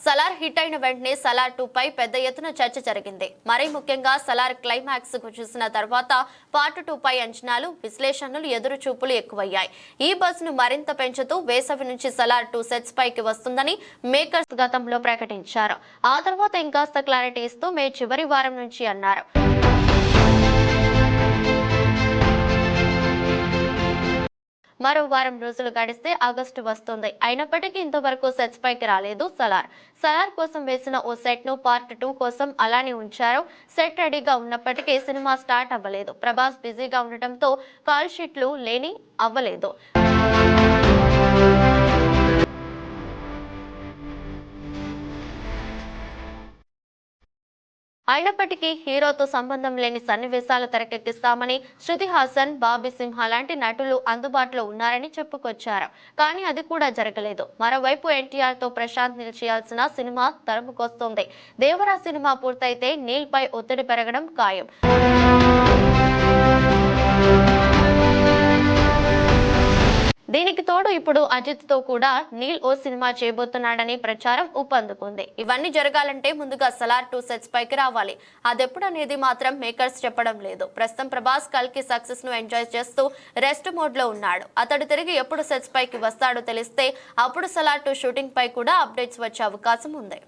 Salaar hit అయిన వెంటనే సలార్ 2 పై పెద్ద ఎత్తున చర్చ జరిగింది. మరీ ముఖ్యంగా సలార్ క్లైమాక్స్ కు చూసిన తర్వాత పార్ట్ 2 పై అంచనాలు, విశ్లేషణలు, ఎదురు చూపులు ఎక్కువయ్యాయి. ఈ బజ్ ను మరింత పెంచుతూ వేసవి నుంచి సలార్ 2 సెట్స్ పైకి వస్తుందని మేకర్స్ గతంలో ప్రకటించారు. ఆ తర్వాత ఇంకాస్త క్లారిటీ ఇస్తూ మే చివరి వారం నుంచి అన్నారు. మరో వారం రోజులు గడిస్తే ఆగస్టు వస్తుంది. అయినప్పటికీ ఇంతవరకు సెట్స్ పైకి రాలేదు సలార్. సలార్ కోసం వేసిన ఓ సెట్ ను పార్ట్ 2 కోసం అలానే ఉంచారు. సెట్ రెడీగా ఉన్నప్పటికీ సినిమా స్టార్ట్ అవ్వలేదు. ప్రభాస్ బిజీగా ఉండటంతో కాల్ షీట్లు లేని అవ్వలేదు. అయినప్పటికీ హీరోతో సంబంధం లేని సన్నివేశాలు తెరకెక్కిస్తామని శృతి హాసన్, బాబీ సింహ లాంటి నటులు అందుబాటులో ఉన్నారని చెప్పుకొచ్చారు. కానీ అది కూడా జరగలేదు. మరోవైపు ఎన్టీఆర్ తో ప్రశాంత్ నీల్ చేయాల్సిన సినిమా తరుముకొస్తోంది. దేవరా సినిమా పూర్తయితే నీల్ పై ఒత్తిడి పెరగడం ఖాయం. దీనికి తోడు ఇప్పుడు అజిత్ తో కూడా నీల్ ఓ సినిమా చేయబోతున్నాడని ప్రచారం ఊపందుకుంది. ఇవన్నీ జరగాలంటే ముందుగా సలార్ 2 సెట్స్ పైకి రావాలి. అదెప్పుడనేది మాత్రం మేకర్స్ చెప్పడం లేదు. ప్రస్తుతం ప్రభాస్ కల్కి సక్సెస్ ను ఎంజాయ్ చేస్తూ రెస్ట్ మోడ్ లో ఉన్నాడు. అతడు తిరిగి ఎప్పుడు సెట్స్ పైకి వస్తాడో తెలిస్తే అప్పుడు సలార్ 2 షూటింగ్ పై కూడా అప్డేట్స్ వచ్చే అవకాశం ఉంది.